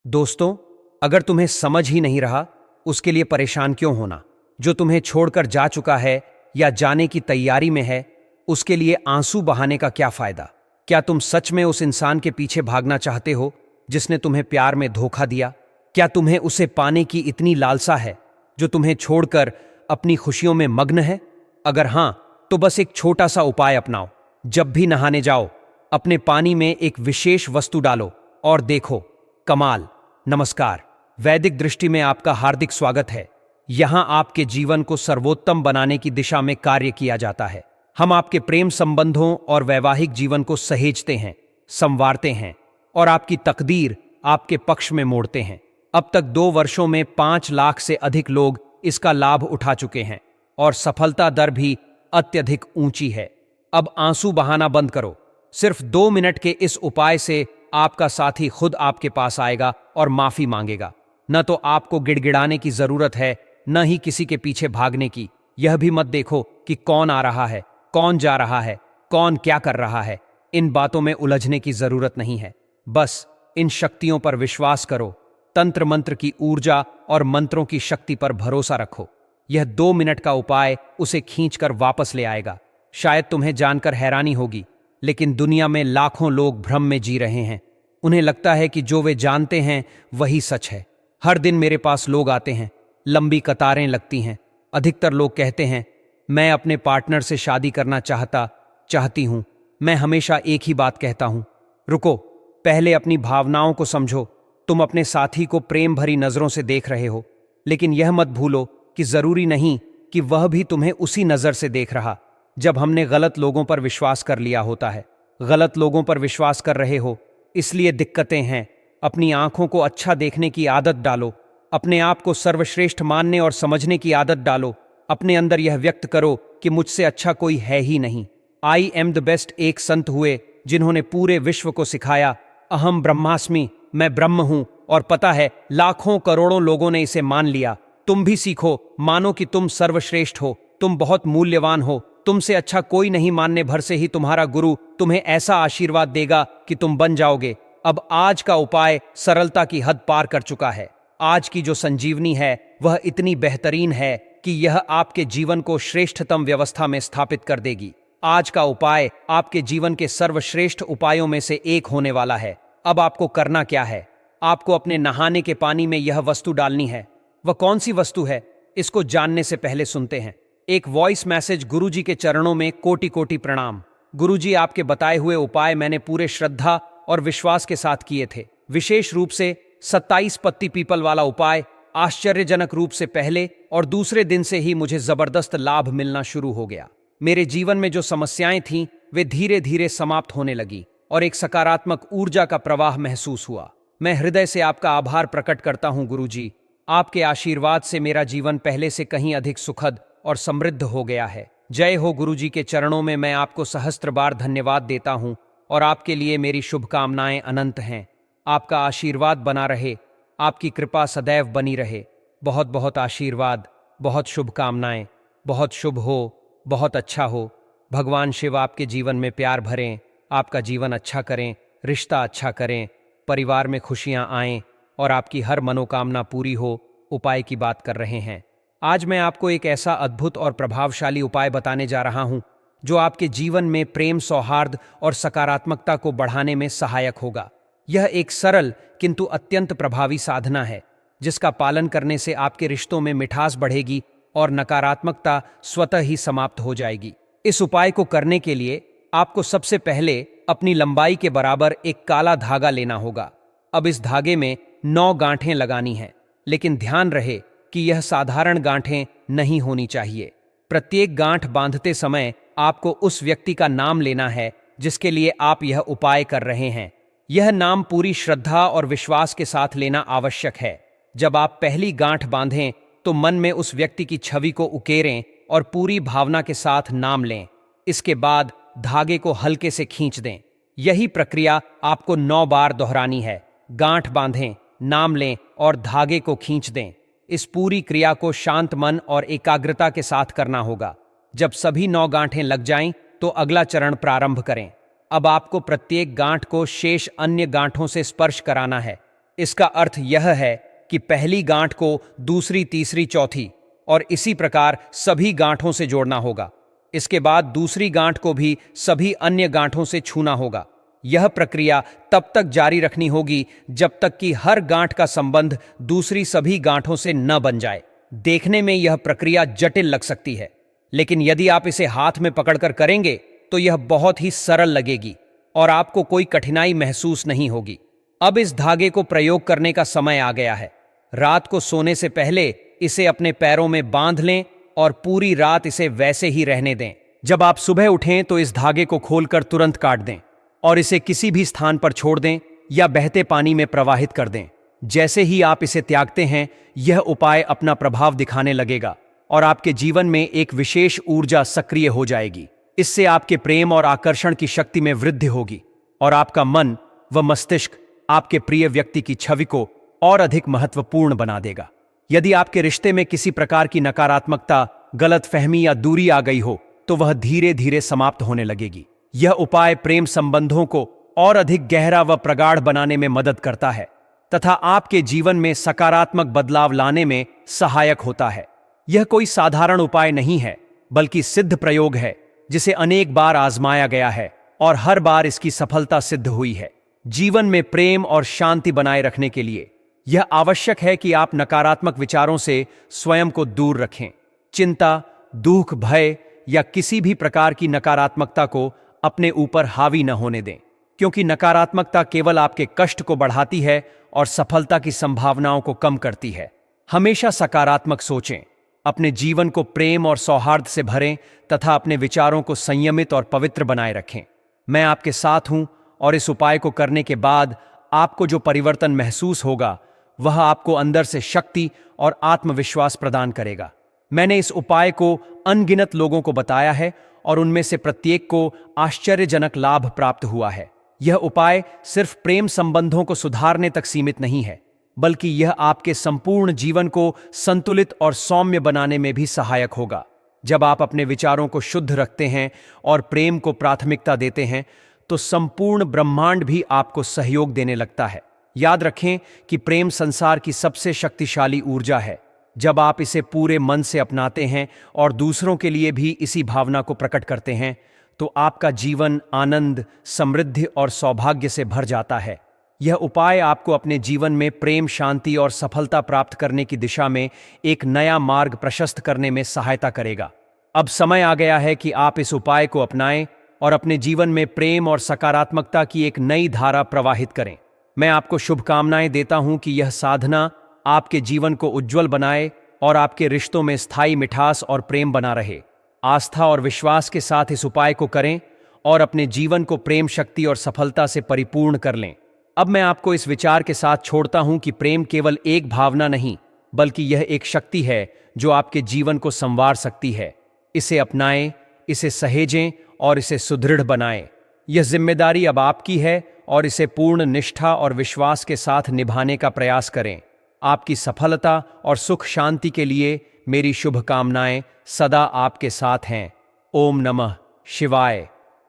दोस्तों, अगर तुम्हें समझ ही नहीं रहा, उसके लिए परेशान क्यों होना। जो तुम्हें छोड़कर जा चुका है या जाने की तैयारी में है, उसके लिए आंसू बहाने का क्या फायदा। क्या तुम सच में उस इंसान के पीछे भागना चाहते हो जिसने तुम्हें प्यार में धोखा दिया? क्या तुम्हें उसे पाने की इतनी लालसा है जो तुम्हें छोड़कर अपनी खुशियों में मग्न है? अगर हां, तो बस एक छोटा सा उपाय अपनाओ। जब भी नहाने जाओ, अपने पानी में एक विशेष वस्तु डालो और देखो कमाल। नमस्कार, वैदिक दृष्टि में आपका हार्दिक स्वागत है। यहां आपके जीवन को सर्वोत्तम बनाने की दिशा में कार्य किया जाता है। हम आपके प्रेम संबंधों और वैवाहिक जीवन को सहेजते हैं, संवारते हैं और आपकी तकदीर आपके पक्ष में मोड़ते हैं। अब तक 2 वर्षों में 5 लाख से अधिक लोग इसका लाभ उठा चुके हैं और सफलता दर भी अत्यधिक ऊंची है। अब आंसू बहाना बंद करो। सिर्फ 2 मिनट के इस उपाय से आपका साथी खुद आपके पास आएगा और माफी मांगेगा। न तो आपको गिड़गिड़ाने की जरूरत है, न ही किसी के पीछे भागने की। यह भी मत देखो कि कौन आ रहा है, कौन जा रहा है, कौन क्या कर रहा है। इन बातों में उलझने की जरूरत नहीं है। बस इन शक्तियों पर विश्वास करो। तंत्र मंत्र की ऊर्जा और मंत्रों की शक्ति पर भरोसा रखो। यह 2 मिनट का उपाय उसे खींचकर वापस ले आएगा। शायद तुम्हें जानकर हैरानी होगी, लेकिन दुनिया में लाखों लोग भ्रम में जी रहे हैं। उन्हें लगता है कि जो वे जानते हैं वही सच है। हर दिन मेरे पास लोग आते हैं, लंबी कतारें लगती हैं। अधिकतर लोग कहते हैं, मैं अपने पार्टनर से शादी करना चाहती हूं। मैं हमेशा एक ही बात कहता हूं, रुको, पहले अपनी भावनाओं को समझो। तुम अपने साथी को प्रेम भरी नजरों से देख रहे हो, लेकिन यह मत भूलो कि जरूरी नहीं कि वह भी तुम्हें उसी नजर से देख रहा। जब हमने गलत लोगों पर विश्वास कर लिया होता है, गलत लोगों पर विश्वास कर रहे हो, इसलिए दिक्कतें हैं। अपनी आंखों को अच्छा देखने की आदत डालो। अपने आप को सर्वश्रेष्ठ मानने और समझने की आदत डालो। अपने अंदर यह व्यक्त करो कि मुझसे अच्छा कोई है ही नहीं। आई एम द बेस्ट एक संत हुए जिन्होंने पूरे विश्व को सिखाया, अहम ब्रह्मास्मि, मैं ब्रह्म हूं। और पता है, लाखों करोड़ों लोगों ने इसे मान लिया। तुम भी सीखो, मानो कि तुम सर्वश्रेष्ठ हो, तुम बहुत मूल्यवान हो। तुमसे अच्छा कोई नहीं मानने भर से ही तुम्हारा गुरु तुम्हें ऐसा आशीर्वाद देगा कि तुम बन जाओगे। अब आज का उपाय सरलता की हद पार कर चुका है। आज की जो संजीवनी है वह इतनी बेहतरीन है कि यह आपके जीवन को श्रेष्ठतम व्यवस्था में स्थापित कर देगी। आज का उपाय आपके जीवन के सर्वश्रेष्ठ उपायों में से एक होने वाला है। अब आपको करना क्या है? आपको अपने नहाने के पानी में यह वस्तु डालनी है। वह कौन सी वस्तु है, इसको जानने से पहले सुनते हैं एक वॉइस मैसेज। गुरुजी के चरणों में कोटि कोटि प्रणाम। गुरुजी, आपके बताए हुए उपाय मैंने पूरे श्रद्धा और विश्वास के साथ किए थे। विशेष रूप से 27 पत्ती पीपल वाला उपाय आश्चर्यजनक रूप से पहले और दूसरे दिन से ही मुझे जबरदस्त लाभ मिलना शुरू हो गया। मेरे जीवन में जो समस्याएं थीं वे धीरे धीरे समाप्त होने लगी और एक सकारात्मक ऊर्जा का प्रवाह महसूस हुआ। मैं हृदय से आपका आभार प्रकट करता हूं गुरुजी। आपके आशीर्वाद से मेरा जीवन पहले से कहीं अधिक सुखद और समृद्ध हो गया है। जय हो गुरुजी के चरणों में मैं आपको सहस्त्र बार धन्यवाद देता हूं और आपके लिए मेरी शुभकामनाएं अनंत हैं। आपका आशीर्वाद बना रहे, आपकी कृपा सदैव बनी रहे। बहुत बहुत आशीर्वाद, बहुत शुभकामनाएं। बहुत शुभ हो, बहुत अच्छा हो। भगवान शिव आपके जीवन में प्यार भरें, आपका जीवन अच्छा करें, रिश्ता अच्छा करें, परिवार में खुशियां आएं और आपकी हर मनोकामना पूरी हो। उपाय की बात कर रहे हैं। आज मैं आपको एक ऐसा अद्भुत और प्रभावशाली उपाय बताने जा रहा हूं जो आपके जीवन में प्रेम, सौहार्द और सकारात्मकता को बढ़ाने में सहायक होगा। यह एक सरल किंतु अत्यंत प्रभावी साधना है जिसका पालन करने से आपके रिश्तों में मिठास बढ़ेगी और नकारात्मकता स्वतः ही समाप्त हो जाएगी। इस उपाय को करने के लिए आपको सबसे पहले अपनी लंबाई के बराबर एक काला धागा लेना होगा। अब इस धागे में 9 गांठें लगानी हैं, लेकिन ध्यान रहे कि यह साधारण गांठें नहीं होनी चाहिए। प्रत्येक गांठ बांधते समय आपको उस व्यक्ति का नाम लेना है जिसके लिए आप यह उपाय कर रहे हैं। यह नाम पूरी श्रद्धा और विश्वास के साथ लेना आवश्यक है। जब आप पहली गांठ बांधें तो मन में उस व्यक्ति की छवि को उकेरें और पूरी भावना के साथ नाम लें। इसके बाद धागे को हल्के से खींच दें। यही प्रक्रिया आपको 9 बार दोहरानी है। गांठ बांधें, नाम लें और धागे को खींच दें। इस पूरी क्रिया को शांत मन और एकाग्रता के साथ करना होगा। जब सभी 9 गांठें लग जाएं तो अगला चरण प्रारंभ करें। अब आपको प्रत्येक गांठ को शेष अन्य गांठों से स्पर्श कराना है। इसका अर्थ यह है कि पहली गांठ को दूसरी, तीसरी, चौथी और इसी प्रकार सभी गांठों से जोड़ना होगा। इसके बाद दूसरी गांठ को भी सभी अन्य गांठों से छूना होगा। यह प्रक्रिया तब तक जारी रखनी होगी जब तक कि हर गांठ का संबंध दूसरी सभी गांठों से न बन जाए। देखने में यह प्रक्रिया जटिल लग सकती है, लेकिन यदि आप इसे हाथ में पकड़कर करेंगे तो यह बहुत ही सरल लगेगी और आपको कोई कठिनाई महसूस नहीं होगी। अब इस धागे को प्रयोग करने का समय आ गया है। रात को सोने से पहले इसे अपने पैरों में बांध लें और पूरी रात इसे वैसे ही रहने दें। जब आप सुबह उठें तो इस धागे को खोलकर तुरंत काट दें और इसे किसी भी स्थान पर छोड़ दें या बहते पानी में प्रवाहित कर दें। जैसे ही आप इसे त्यागते हैं, यह उपाय अपना प्रभाव दिखाने लगेगा और आपके जीवन में एक विशेष ऊर्जा सक्रिय हो जाएगी। इससे आपके प्रेम और आकर्षण की शक्ति में वृद्धि होगी और आपका मन व मस्तिष्क आपके प्रिय व्यक्ति की छवि को और अधिक महत्वपूर्ण बना देगा। यदि आपके रिश्ते में किसी प्रकार की नकारात्मकता, गलतफहमी या दूरी आ गई हो तो वह धीरे धीरे समाप्त होने लगेगी। यह उपाय प्रेम संबंधों को और अधिक गहरा व प्रगाढ़ बनाने में मदद करता है तथा आपके जीवन में सकारात्मक बदलाव लाने में सहायक होता है। यह कोई साधारण उपाय नहीं है, बल्कि सिद्ध प्रयोग है जिसे अनेक बार आजमाया गया है और हर बार इसकी सफलता सिद्ध हुई है। जीवन में प्रेम और शांति बनाए रखने के लिए यह आवश्यक है कि आप नकारात्मक विचारों से स्वयं को दूर रखें। चिंता, दुख, भय या किसी भी प्रकार की नकारात्मकता को अपने ऊपर हावी न होने दें, क्योंकि नकारात्मकता केवल आपके कष्ट को बढ़ाती है और सफलता की संभावनाओं को कम करती है। हमेशा सकारात्मक सोचें, अपने जीवन को प्रेम और सौहार्द से भरें तथा अपने विचारों को संयमित और पवित्र बनाए रखें। मैं आपके साथ हूं और इस उपाय को करने के बाद आपको जो परिवर्तन महसूस होगा वह आपको अंदर से शक्ति और आत्मविश्वास प्रदान करेगा। मैंने इस उपाय को अनगिनत लोगों को बताया है और उनमें से प्रत्येक को आश्चर्यजनक लाभ प्राप्त हुआ है। यह उपाय सिर्फ प्रेम संबंधों को सुधारने तक सीमित नहीं है, बल्कि यह आपके संपूर्ण जीवन को संतुलित और सौम्य बनाने में भी सहायक होगा। जब आप अपने विचारों को शुद्ध रखते हैं और प्रेम को प्राथमिकता देते हैं तो संपूर्ण ब्रह्मांड भी आपको सहयोग देने लगता है। याद रखें कि प्रेम संसार की सबसे शक्तिशाली ऊर्जा है। जब आप इसे पूरे मन से अपनाते हैं और दूसरों के लिए भी इसी भावना को प्रकट करते हैं तो आपका जीवन आनंद, समृद्धि और सौभाग्य से भर जाता है। यह उपाय आपको अपने जीवन में प्रेम, शांति और सफलता प्राप्त करने की दिशा में एक नया मार्ग प्रशस्त करने में सहायता करेगा। अब समय आ गया है कि आप इस उपाय को अपनाएं और अपने जीवन में प्रेम और सकारात्मकता की एक नई धारा प्रवाहित करें। मैं आपको शुभकामनाएं देता हूं कि यह साधना आपके जीवन को उज्जवल बनाए और आपके रिश्तों में स्थायी मिठास और प्रेम बना रहे। आस्था और विश्वास के साथ इस उपाय को करें और अपने जीवन को प्रेम, शक्ति और सफलता से परिपूर्ण कर लें। अब मैं आपको इस विचार के साथ छोड़ता हूं कि प्रेम केवल एक भावना नहीं, बल्कि यह एक शक्ति है जो आपके जीवन को संवार सकती है। इसे अपनाएं, इसे सहेजें और इसे सुदृढ़ बनाएं। यह जिम्मेदारी अब आपकी है और इसे पूर्ण निष्ठा और विश्वास के साथ निभाने का प्रयास करें। आपकी सफलता और सुख शांति के लिए मेरी शुभकामनाएं सदा आपके साथ हैं। ओम नमः शिवाय।